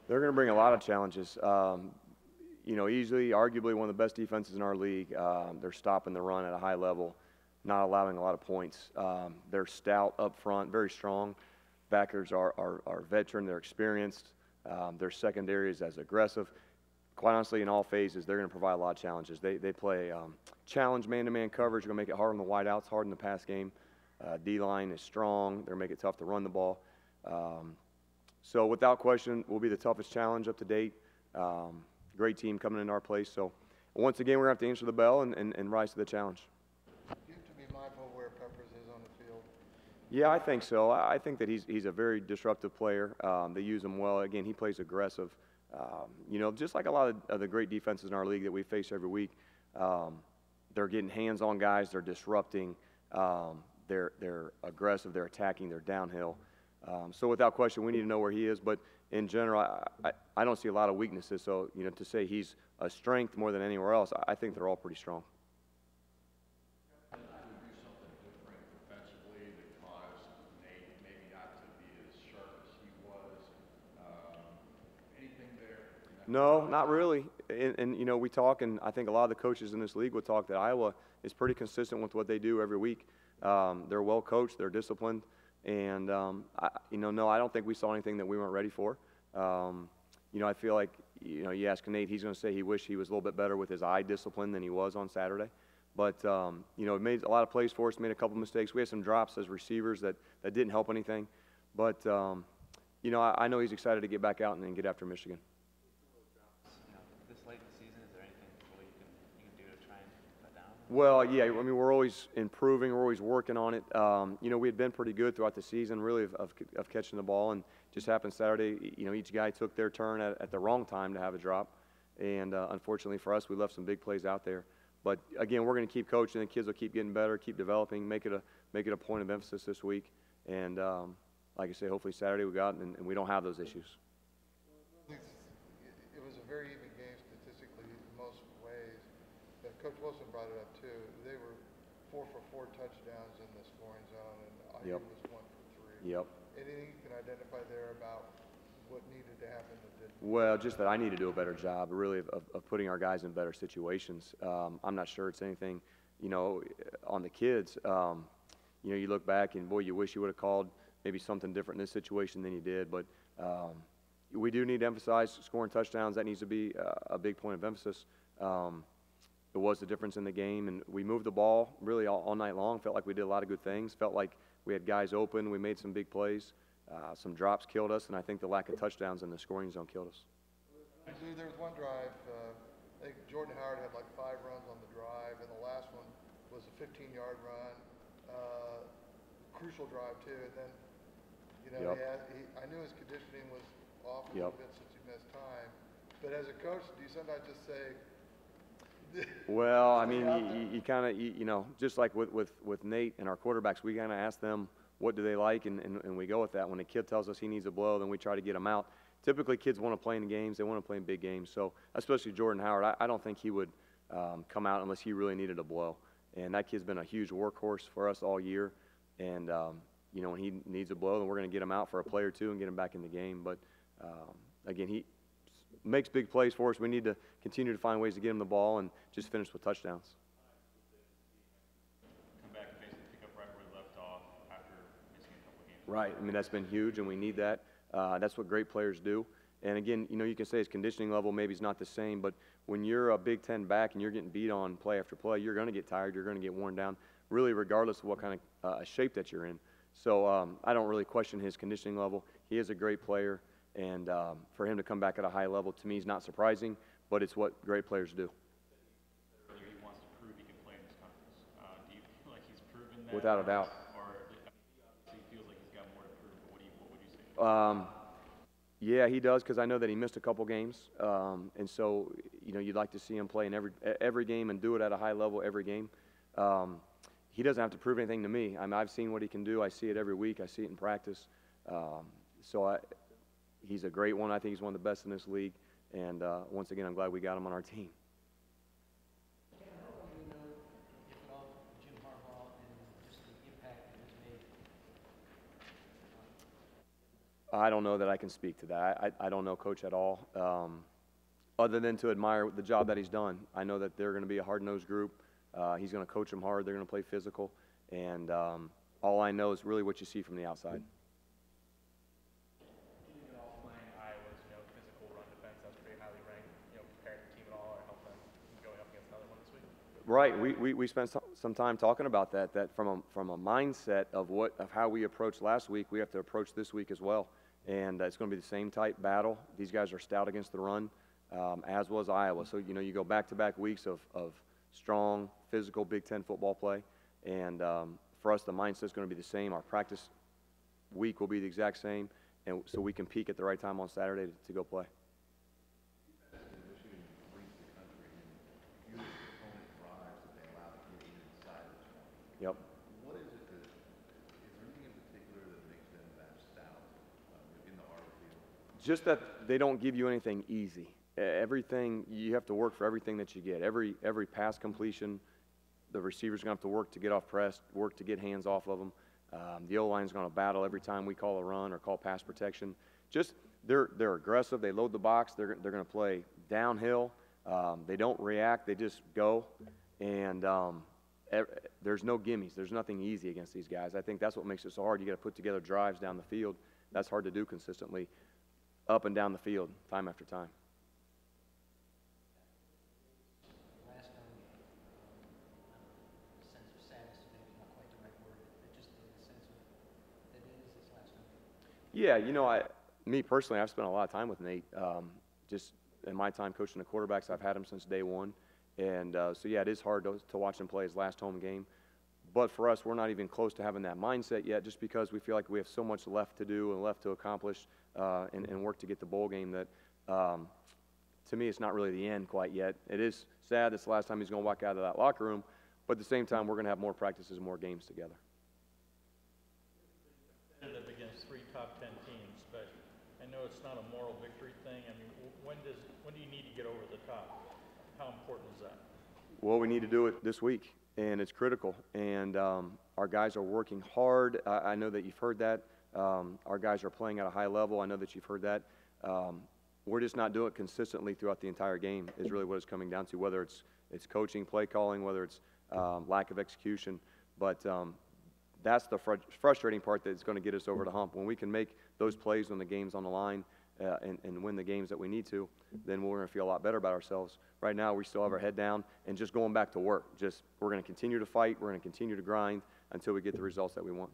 They're going to bring a lot of challenges. Easily, arguably one of the best defenses in our league. They're stopping the run at a high level, not allowing a lot of points. They're stout up front, very strong. Backers are veteran, they're experienced. Their secondary is as aggressive. Quite honestly, in all phases, they're going to provide a lot of challenges. They play challenge man-to-man coverage. They're going to make it hard on the wideouts, hard in the pass game. D-line is strong. They're going to make it tough to run the ball. So without question, we'll be the toughest challenge up to date. Great team coming into our place. So once again, we're going to have to answer the bell and rise to the challenge. You have to be mindful where Peppers is on the field. Yeah, I think so. I think that he's a very disruptive player. They use him well. Again, he plays aggressive. Just like a lot of the great defenses in our league that we face every week, they're getting hands on guys. They're disrupting. They're aggressive. They're attacking. They're downhill. So without question, we need to know where he is. But in general, I don't see a lot of weaknesses. So, to say he's a strength more than anywhere else, I think they're all pretty strong. Do something different defensively that caused Nate maybe not to be as sharp as he was? Anything there? No, not really. And we talk, and I think a lot of the coaches in this league will talk that Iowa is pretty consistent with what they do every week. They're well coached. They're disciplined. And, no, I don't think we saw anything that we weren't ready for. I feel like, you ask Nate, he's going to say he wished he was a little bit better with his eye discipline than he was on Saturday. But, made a lot of plays for us, made a couple mistakes. We had some drops as receivers that didn't help anything. But, I know he's excited to get back out and get after Michigan. This late in the season, is there anything really you can do to try and cut down? Well, yeah, we're always improving. We're always working on it. We had been pretty good throughout the season, really, of catching the ball. And just happened Saturday, each guy took their turn at the wrong time to have a drop. And unfortunately for us, we left some big plays out there. But, again, we're going to keep coaching. The kids will keep getting better, keep developing, make it a point of emphasis this week. And, like I say, hopefully Saturday we got and we don't have those issues. It was a very even game statistically in most ways. Coach Wilson brought it up too. They were 4 for 4 touchdowns in the scoring zone, and IU was 1 for 3. Yep. Anything you can identify there about what needed to happen that didn't? Well, just that I need to do a better job, really, of putting our guys in better situations. I'm not sure it's anything, on the kids. You look back and, boy, you wish you would have called maybe something different in this situation than you did. But we do need to emphasize scoring touchdowns. That needs to be a big point of emphasis. It was the difference in the game, and we moved the ball really all night long. Felt like we did a lot of good things. Felt like we had guys open. We made some big plays. Some drops killed us, and I think the lack of touchdowns in the scoring zone killed us. There was one drive, I think Jordan Howard had like 5 runs on the drive, and the last one was a 15-yard run. Crucial drive, too. And then, I knew his conditioning was off a little bit since he missed time. But as a coach, do you sometimes just say, well, I mean, you kind of, just like with Nate and our quarterbacks, we kind of ask them what do they like, and we go with that. When a kid tells us he needs a blow, then we try to get him out. Typically, kids want to play in games. They want to play in big games. So, especially Jordan Howard, I don't think he would come out unless he really needed a blow. And that kid's been a huge workhorse for us all year. And, when he needs a blow, then we're going to get him out for a play or two and get him back in the game. But, again, he makes big plays for us. We need to continue to find ways to get him the ball and just finish with touchdowns. Come back and basically pick up right where he left off after missing a couple games. Right. I mean, that's been huge, and we need that. That's what great players do. And, again, you can say his conditioning level maybe is not the same, but when you're a Big Ten back and you're getting beat on play after play, you're going to get tired. You're going to get worn down, really regardless of what kind of shape that you're in. So I don't really question his conditioning level. He is a great player. And for him to come back at a high level, to me, is not surprising, but it's what great players do. Earlier, he wants to prove he can play in this conference. Do you feel like he's proven that? Without a doubt. Or he obviously feels like he's got more to prove, but what would you say to that? Yeah, he does, because I know that he missed a couple games. And so, you'd like to see him play in every game and do it at a high level every game. He doesn't have to prove anything to me. I mean, I've seen what he can do. I see it every week. I see it in practice. He's a great one. I think he's one of the best in this league. And once again, I'm glad we got him on our team. How well do you know, if at all, Jim Harbaugh and just the impact that he's I don't know that I can speak to that. I don't know Coach at all, other than to admire the job that he's done. I know that they're going to be a hard-nosed group. He's going to coach them hard. They're going to play physical. And all I know is really what you see from the outside. At all playing Iowa's, physical run defense, that's pretty highly ranked, compared to the team at all, or help them going up against another one this week? Right. We spent some time talking about that from a mindset of how we approached last week, we have to approach this week as well. And it's going to be the same type battle. These guys are stout against the run, as was Iowa. So, you go back-to-back weeks of strong, physical Big Ten football play. And for us, the mindset's going to be the same. Our practice week will be the exact same, and so we can peak at the right time on Saturday to go play. Michigan leads the country in fewest opponent drives that they allow to get inside the 20. Yep. What is it is there anything in particular that makes them that stout in the hard field? Just that they don't give you anything easy. Everything, you have to work for everything that you get. Every pass completion, the receiver's going to have to work to get off press, work to get hands off of them. The O-line's going to battle every time we call a run or call pass protection. Just they're aggressive. They load the box. They're going to play downhill. They don't react. They just go. And there's no gimmies. There's nothing easy against these guys. I think that's what makes it so hard. You got to put together drives down the field. That's hard to do consistently, up and down the field, time after time. Last time, sense of sadness is maybe not quite the right word, but just the sense of that it is this last time. Yeah, me personally, I've spent a lot of time with Nate. Just in my time coaching the quarterbacks, I've had him since day one. And so, yeah, it is hard to watch him play his last home game. But for us, we're not even close to having that mindset yet, just because we feel like we have so much left to do and left to accomplish and work to get the bowl game that, to me, it's not really the end quite yet. It is sad it's the last time he's going to walk out of that locker room, but at the same time, we're going to have more practices and more games together. Competitive against 3 top 10 teams, but I know it's not a moral victory thing. I mean, when do you need to get over the top? How important is that? Well, we need to do it this week, and it's critical. And our guys are working hard. I know that you've heard that. Our guys are playing at a high level. I know that you've heard that. We're just not doing it consistently throughout the entire game is really what it's coming down to, whether it's coaching, play calling, whether it's lack of execution. But that's the frustrating part that's going to get us over the hump. When we can make those plays when the game's on the line and win the games that we need to, then we're going to feel a lot better about ourselves. Right now, we still have our head down and just going back to work. We're going to continue to fight. We're going to continue to grind until we get the results that we want.